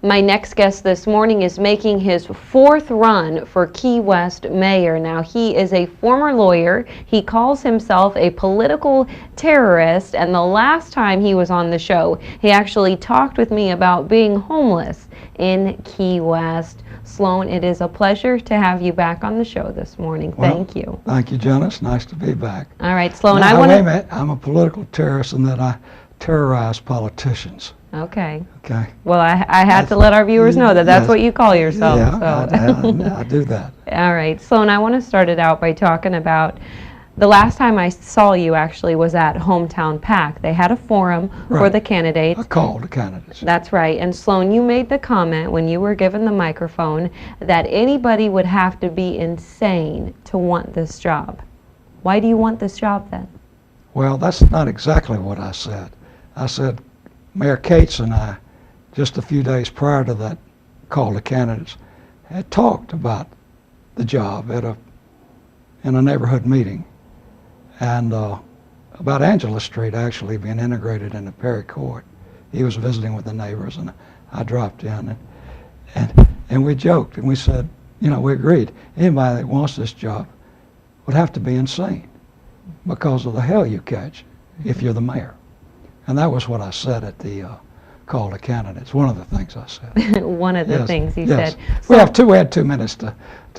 My next guest this morning is making his fourth run for Key West mayor. Now, he is a former lawyer. He calls himself a political terrorist, and the last time he was on the show, he actually talked with me about being homeless in Key West. Sloan, it is a pleasure to have you back on the show this morning. Thank you. Thank you, Jenna. It's nice to be back. All right, Sloan, now, I want to... I'm a political terrorist in that I terrorize politicians. Okay. Okay. Well, I had to let our viewers know that that's what you call yourself. Yeah, so. I do that. All right. Sloan, I want to start it out by talking about the last time I saw you actually was at Hometown PAC. They had a forum for the candidates. A call to candidates. That's right. And Sloan, you made the comment when you were given the microphone that anybody would have to be insane to want this job. Why do you want this job then? Well, that's not exactly what I said. I said Mayor Cates and I, just a few days prior to that call to candidates, had talked about the job in a neighborhood meeting, and about Angela Street actually being integrated into Perry Court. He was visiting with the neighbors, and I dropped in, and we joked, and we said, you know, we agreed, anybody that wants this job would have to be insane because of the hell you catch if you're the mayor. And that was what I said at the call to candidates. One of the things I said. One of the things you said. So we had 2 minutes to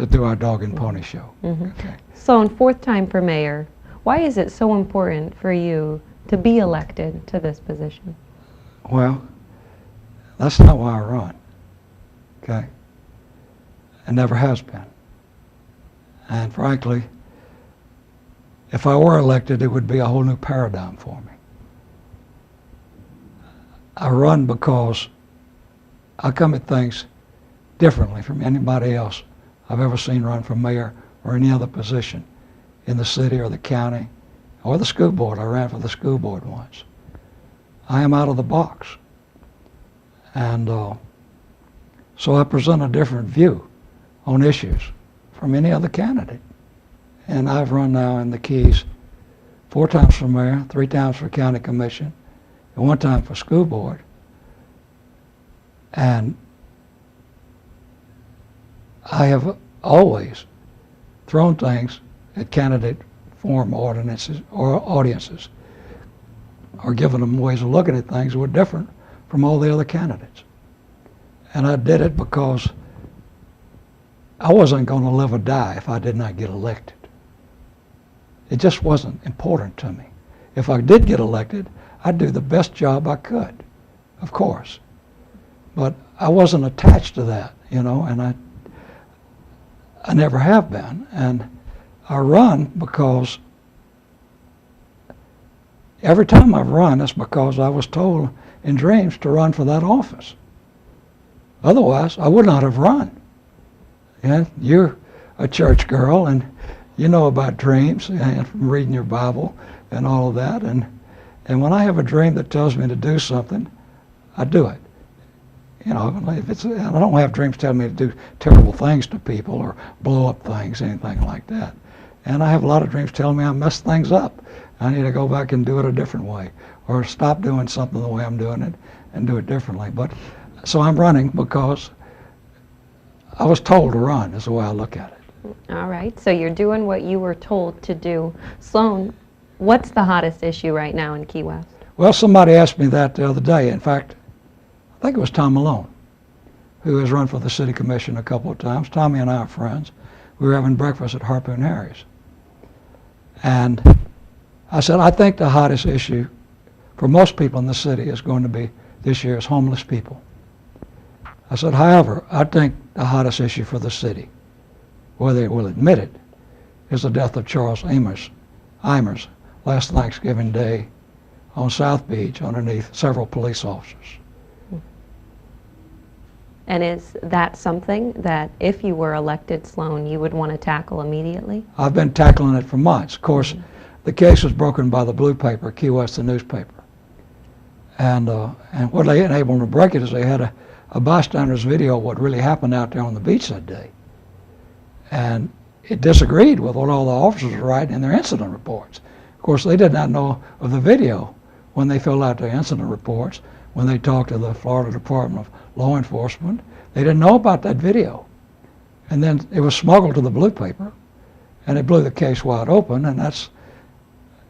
do our dog and pony show. Okay. So in fourth time for mayor, why is it so important for you to be elected to this position? Well, that's not why I run. Okay. It never has been. And frankly, if I were elected, it would be a whole new paradigm for me. I run because I come at things differently from anybody else I've ever seen run for mayor or any other position in the city or the county or the school board. I ran for the school board once. I am out of the box. And so I present a different view on issues from any other candidate. And I've run now in the Keys 4 times for mayor, 3 times for county commission, and 1 time for school board. And I have always thrown things at candidate forum ordinances or audiences, or given them ways of looking at things that were different from all the other candidates. And I did it because I wasn't going to live or die if I did not get elected. It just wasn't important to me. If I did get elected, I'd do the best job I could, of course. But I wasn't attached to that, you know, and I never have been. And I run because every time I've run, it's because I was told in dreams to run for that office. Otherwise, I would not have run. And you're a church girl, and you know about dreams and from reading your Bible and all of that. And when I have a dream that tells me to do something, I do it. You know, I don't have dreams telling me to do terrible things to people or blow up things, anything like that. And I have a lot of dreams telling me I messed things up. I need to go back and do it a different way, or stop doing something the way I'm doing it and do it differently. But so I'm running because I was told to run, is the way I look at it. All right, so you're doing what you were told to do. Sloan, what's the hottest issue right now in Key West? Well, somebody asked me that the other day. In fact, I think it was Tom Malone, who has run for the city commission a couple of times. Tommy and I are friends. We were having breakfast at Harpoon Harry's. And I said, I think the hottest issue for most people in the city is going to be this year's homeless people. I said, however, I think the hottest issue for the city, whether it will admit it, is the death of Charles Eimers last Thanksgiving Day on South Beach underneath several police officers. And is that something that, if you were elected, Sloan, you would want to tackle immediately? I've been tackling it for months. Of course, the case was broken by the Blue paper, Key West, the newspaper. And what they enabled them to break it is they had a bystander's video of what really happened out there on the beach that day. And it disagreed with what all the officers were writing in their incident reports. Of course, they did not know of the video when they filled out their incident reports, when they talked to the Florida Department of law enforcement. They didn't know about that video. And then it was smuggled to the blue paper, and it blew the case wide open, and that's,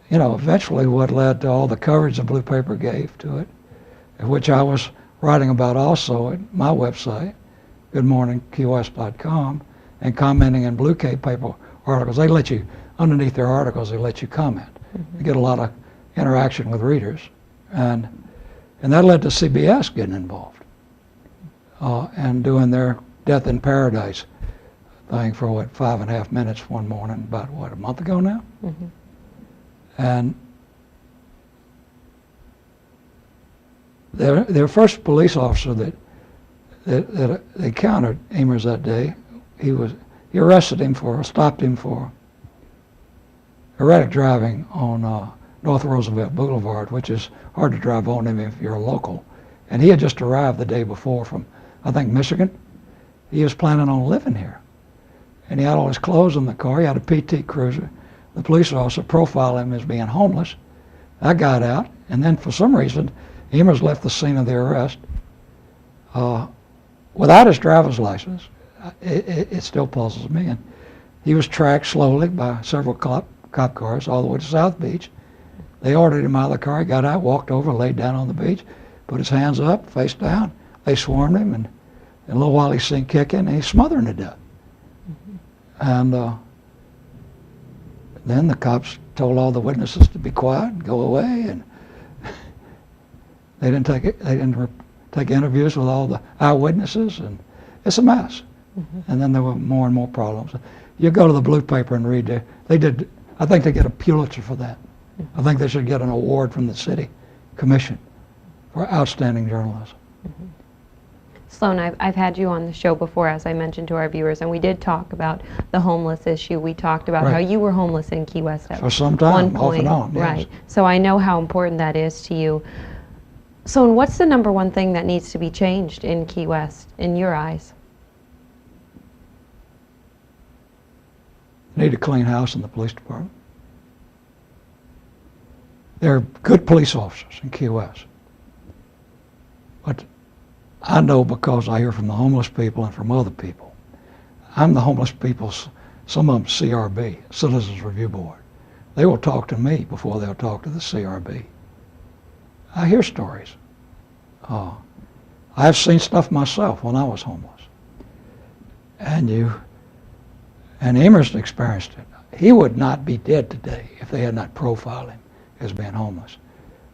eventually what led to all the coverage the blue paper gave to it, which I was writing about also at my website, goodmorningkeywest.com, and commenting in blue paper articles. They let you, underneath their articles, they let you comment. You get a lot of interaction with readers. And that led to CBS getting involved and doing their Death in Paradise thing for 5.5 minutes one morning, about a month ago now? And their first police officer that they encountered Amers that day, he arrested him stopped him for erratic driving on North Roosevelt Boulevard, which is hard to drive on him if you're a local. And he had just arrived the day before from, I think, Michigan. He was planning on living here. And he had all his clothes in the car. He had a PT Cruiser. The police officer profiled him as being homeless. I got out, and then for some reason, Amers left the scene of the arrest without his driver's license. It still puzzles me. And he was tracked slowly by several cop cars all the way to South Beach. They ordered him out of the car. He got out, walked over, laid down on the beach, put his hands up, face down. They swarmed him, and in a little while he's seen kicking, and he's smothering to death. And then the cops told all the witnesses to be quiet and go away, and they didn't take interviews with all the eyewitnesses, and it's a mess. And then there were more and more problems. You go to the blue paper and read there. I think they get a Pulitzer for that. I think they should get an award from the city commission for outstanding journalism. Sloan, I've had you on the show before, as I mentioned to our viewers, and we did talk about the homeless issue. We talked about how you were homeless in Key West at for some time, one point. Off and on, yes. Right. So I know how important that is to you. Sloan, what's the number one thing that needs to be changed in Key West, in your eyes? Need a clean house in the police department. There are good police officers in Key West. But I know, because I hear from the homeless people and from other people. I'm the homeless people's, some of them CRB, Citizens Review Board. They will talk to me before they'll talk to the CRB. I hear stories. I've seen stuff myself when I was homeless. And Amers experienced it. He would not be dead today if they had not profiled him as being homeless.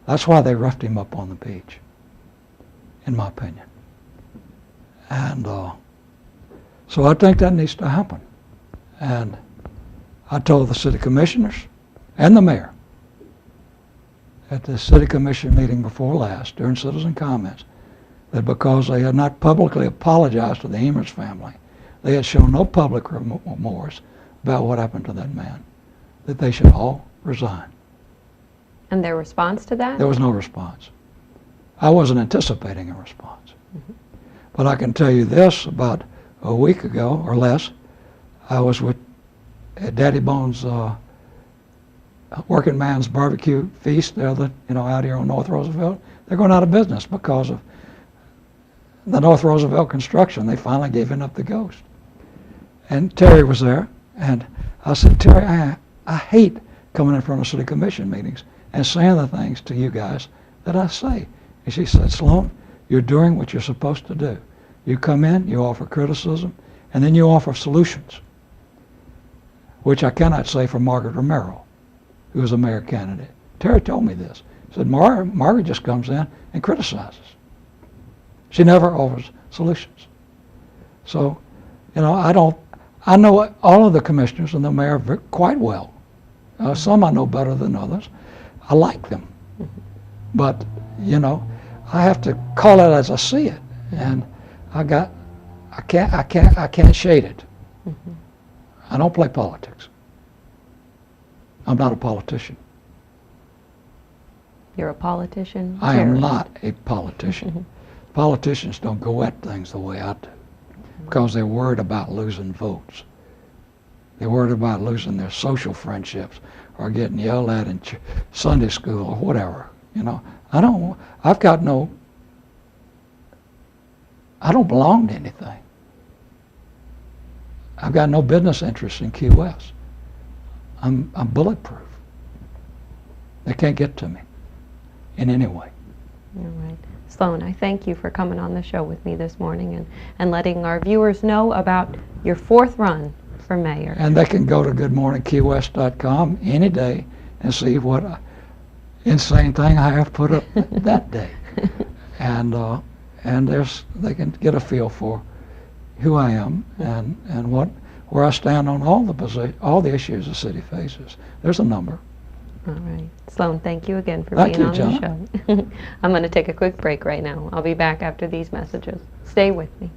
That's why they roughed him up on the beach, in my opinion. And so I think that needs to happen. And I told the city commissioners and the mayor at the city commission meeting before last, during citizen comments, that because they had not publicly apologized to the Amers family, they had shown no public remorse about what happened to that man, that they should all resign. And their response to that? There was no response. I wasn't anticipating a response. But I can tell you this, about a week ago or less, I was at Daddy Bone's working man's barbecue feast there, out here on North Roosevelt. They're going out of business because of the North Roosevelt construction. They finally gave up the ghost. And Terry was there, and I said, Terry, I hate coming in front of city commission meetings and saying the things to you guys that I say. And she said, Sloan, you're doing what you're supposed to do. You come in, you offer criticism, and then you offer solutions, which I cannot say for Margaret Romero, who was a mayor candidate. Terry told me this. He said, Margaret just comes in and criticizes. She never offers solutions. So, I know all of the commissioners and the mayor quite well. Some I know better than others. I like them. But, I have to call it as I see it. And I can't shade it. I don't play politics. I'm not a politician. You're a politician? I am not a politician. Politicians don't go at things the way I do because they're worried about losing votes. They're worried about losing their social friendships or getting yelled at in Sunday school or whatever. I've got no I don't belong to anything. I've got no business interest in Key West. I'm bulletproof. They can't get to me in any way. All right. Sloan, I thank you for coming on the show with me this morning and letting our viewers know about your 4th run for mayor. And they can go to goodmorningkeywest.com any day and see what insane thing I have put up that day. And they can get a feel for who I am and where I stand on all the issues the city faces. There's a number. All right. Sloan, thank you again for Thank being you, on Jenna. the show. I'm going to take a quick break right now. I'll be back after these messages. Stay with me.